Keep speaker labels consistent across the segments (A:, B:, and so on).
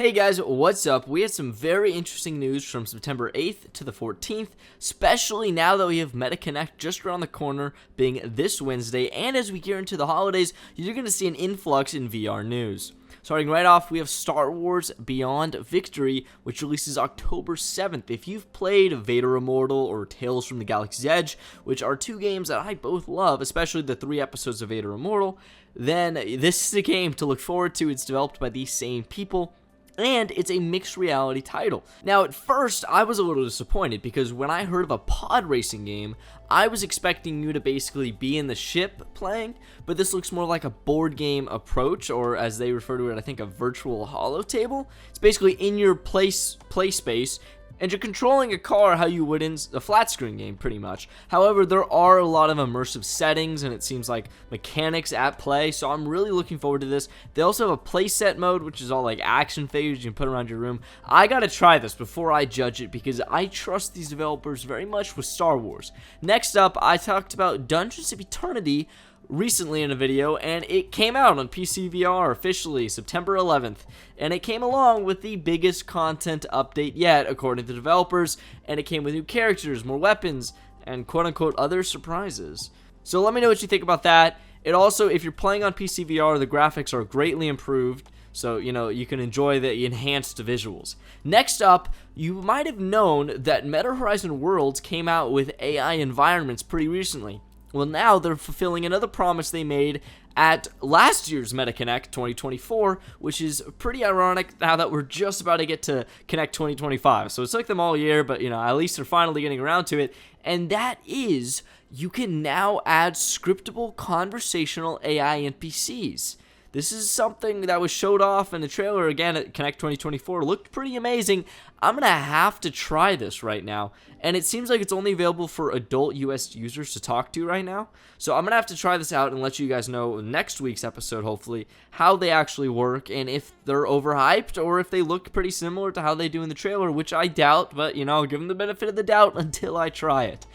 A: Hey guys, what's up? We had some very interesting news from September 8th to the 14th, especially now that we have MetaConnect just around the corner being this Wednesday, and as we gear into the holidays, you're going to see an influx in VR news. Starting right off, we have Star Wars Beyond Victory, which releases October 7th. If you've played Vader Immortal or Tales from the Galaxy's Edge, which are two games that I both love, especially the 3 episodes of Vader Immortal, then this is a game to look forward to. It's developed by these same people, and it's a mixed reality title. Now, at first, I was a little disappointed because when I heard of a pod racing game, I was expecting you to basically be in the ship playing, but this looks more like a board game approach, or as they refer to it, I think a virtual holotable. It's basically in your play space, and you're controlling a car how you would in a flat screen game, pretty much. However, there are a lot of immersive settings, and it seems like mechanics at play, so I'm really looking forward to this. They also have a playset mode, which is all like action figures you can put around your room. I gotta try this before I judge it, because I trust these developers very much with Star Wars. Next up, I talked about Dungeons of Eternity recently in a video, and it came out on PC VR officially September 11th, and it came along with the biggest content update yet according to developers, and it came with new characters, more weapons, and quote-unquote other surprises. So let me know what you think about that. It also, if you're playing on PC VR, the graphics are greatly improved, so you can enjoy the enhanced visuals. Next up, you might have known that Meta Horizon Worlds came out with AI environments pretty recently. Well, now they're fulfilling another promise they made at last year's MetaConnect 2024, which is pretty ironic now that we're just about to get to Connect 2025. So it took them all year, but at least they're finally getting around to it. And that is, you can now add scriptable conversational AI NPCs. This is something that was showed off in the trailer again at Connect 2024. Looked pretty amazing. I'm going to have to try this right now. And it seems like it's only available for adult US users to talk to right now. So I'm going to have to try this out and let you guys know in next week's episode, hopefully, how they actually work and if they're overhyped or if they look pretty similar to how they do in the trailer, which I doubt, but I'll give them the benefit of the doubt until I try it.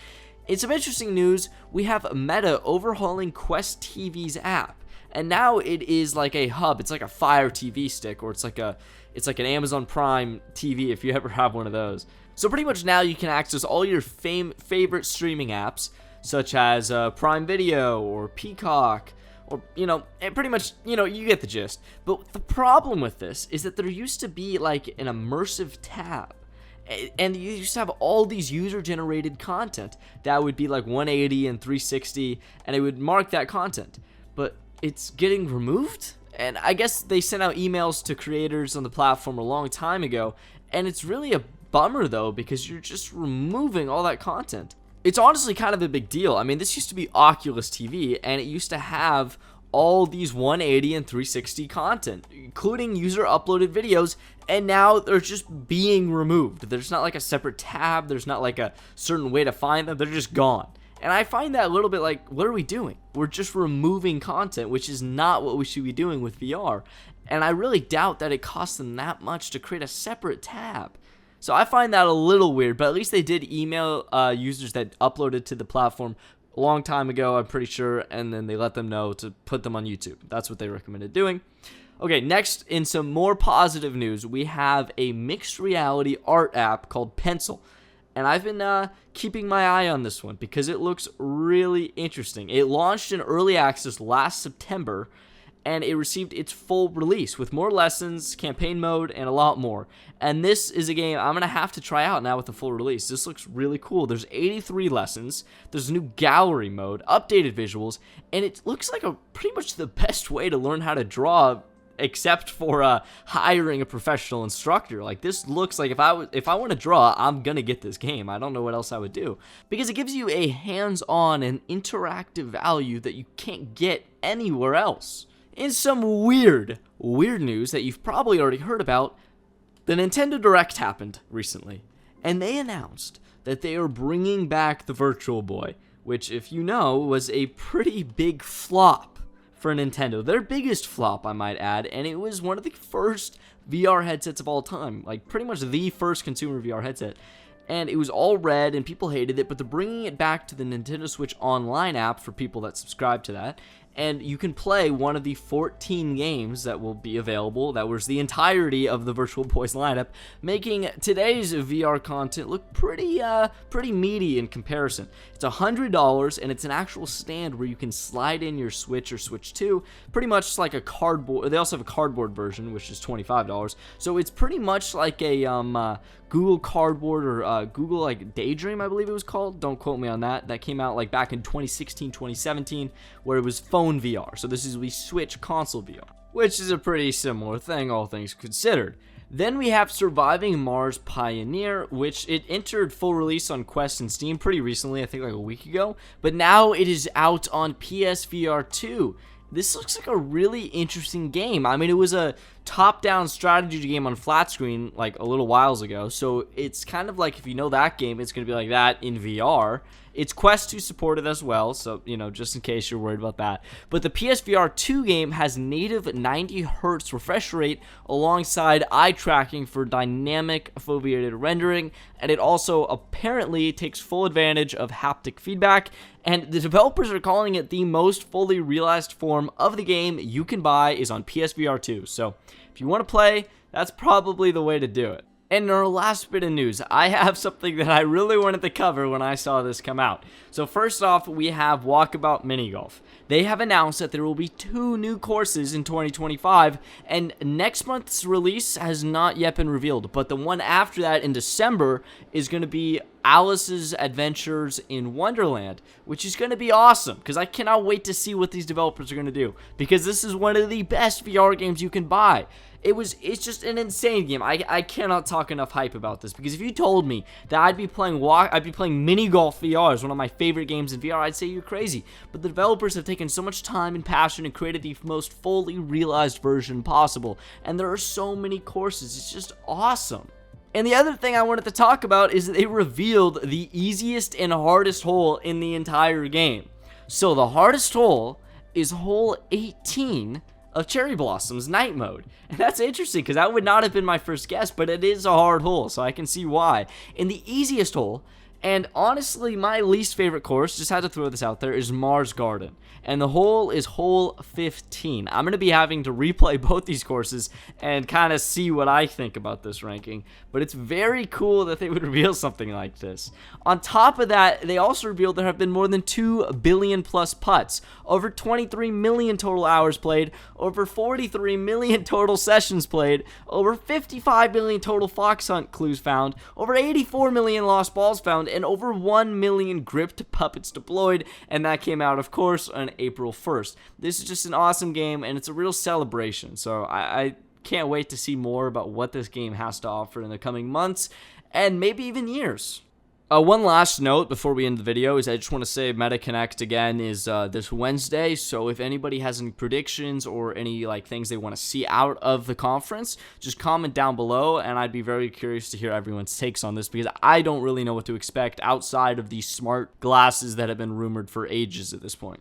A: In some interesting news, we have Meta overhauling Quest TV's app. And now it is like a hub. It's like a Fire TV stick, or it's like an Amazon Prime TV if you ever have one of those. So pretty much now you can access all your favorite streaming apps, such as Prime Video or Peacock, or and pretty much you get the gist. But the problem with this is that there used to be like an immersive tab. And you used to have all these user-generated content that would be like 180 and 360, and it would mark that content. But it's getting removed, and I guess they sent out emails to creators on the platform a long time ago, and it's really a bummer though, because you're just removing all that content. It's honestly kind of a big deal. I mean, this used to be Oculus TV, and it used to have all these 180 and 360 content, including user-uploaded videos, and now they're just being removed. There's not like a separate tab, there's not like a certain way to find them, they're just gone. And I find that a little bit like, what are we doing? We're just removing content, which is not what we should be doing with VR. And I really doubt that it costs them that much to create a separate tab. So I find that a little weird, but at least they did email users that uploaded to the platform a long time ago, I'm pretty sure, and then they let them know to put them on YouTube. That's what they recommended doing. Okay, next, in some more positive news, we have a mixed reality art app called Pencil. And I've been keeping my eye on this one because it looks really interesting. It launched in early access last September, and it received its full release with more lessons, campaign mode, and a lot more. And this is a game I'm going to have to try out now with the full release. This looks really cool. There's 83 lessons, there's a new gallery mode, updated visuals, and it looks like pretty much the best way to learn how to draw, except for hiring a professional instructor. Like, this looks like if I want to draw, I'm gonna get this game. I don't know what else I would do, because it gives you a hands-on and interactive value that you can't get anywhere else. In some weird news that you've probably already heard about, the Nintendo Direct happened recently, and they announced that they are bringing back the Virtual Boy, which, if you know, was a pretty big flop for Nintendo. Their biggest flop, I might add, and it was one of the first VR headsets of all time, like pretty much the first consumer VR headset. And it was all red, and people hated it, but they're bringing it back to the Nintendo Switch Online app for people that subscribe to that. and you can play one of the 14 games that will be available. That was the entirety of the Virtual Boys lineup, making today's VR content look pretty meaty in comparison. It's $100, and it's an actual stand where you can slide in your Switch or Switch 2, pretty much like a cardboard. They also have a cardboard version, which is $25. So it's pretty much like a Google Cardboard or Google like Daydream, I believe it was called. Don't quote me on that. That came out like back in 2016, 2017, where it was phone VR. So this is the Switch console VR, which is a pretty similar thing, all things considered. Then we have Surviving Mars Pioneer, which it entered full release on Quest and Steam pretty recently, I think like a week ago, but now it is out on PSVR 2. This looks like a really interesting game. I mean, it was a top-down strategy game on flat screen like a little whiles ago, so it's kind of like if you know that game, it's going to be like that in VR. It's Quest 2 supported as well, so, you know, just in case you're worried about that. But the PSVR 2 game has native 90 Hz refresh rate alongside eye tracking for dynamic foveated rendering, and it also apparently takes full advantage of haptic feedback, and the developers are calling it the most fully realized form of the game you can buy is on PSVR 2. So if you want to play, that's probably the way to do it. And in our last bit of news, I have something that I really wanted to cover when I saw this come out. So first off, we have Walkabout Mini Golf. They have announced that there will be 2 new courses in 2025, and next month's release has not yet been revealed, but the one after that in December is going to be Alice's Adventures in Wonderland, which is going to be awesome, because I cannot wait to see what these developers are going to do, because this is one of the best VR games you can buy. It's just an insane game. I cannot talk enough hype about this, because if you told me that I'd be playing Mini Golf VR as one of my favorite games in VR, I'd say you're crazy. But the developers have taken so much time and passion and created the most fully realized version possible, and there are so many courses. It's just awesome. And the other thing I wanted to talk about is that they revealed the easiest and hardest hole in the entire game. So the hardest hole is hole 18 of Cherry Blossom's Night Mode. And that's interesting, because that would not have been my first guess, but it is a hard hole, so I can see why. In the easiest hole, and honestly my least favorite course, just had to throw this out there, is Mars Garden. And the hole is hole 15. I'm going to be having to replay both these courses and kind of see what I think about this ranking. But it's very cool that they would reveal something like this. On top of that, they also revealed there have been more than 2 billion plus putts, over 23 million total hours played, over 43 million total sessions played, over 55 million total fox hunt clues found, over 84 million lost balls found, and over 1 million gripped puppets deployed, and that came out, of course, on April 1st. This is just an awesome game, and it's a real celebration, so I can't wait to see more about what this game has to offer in the coming months, and maybe even years. One last note before we end the video is I just want to say MetaConnect again is this Wednesday, so if anybody has any predictions or any things they want to see out of the conference, just comment down below, and I'd be very curious to hear everyone's takes on this, because I don't really know what to expect outside of these smart glasses that have been rumored for ages at this point.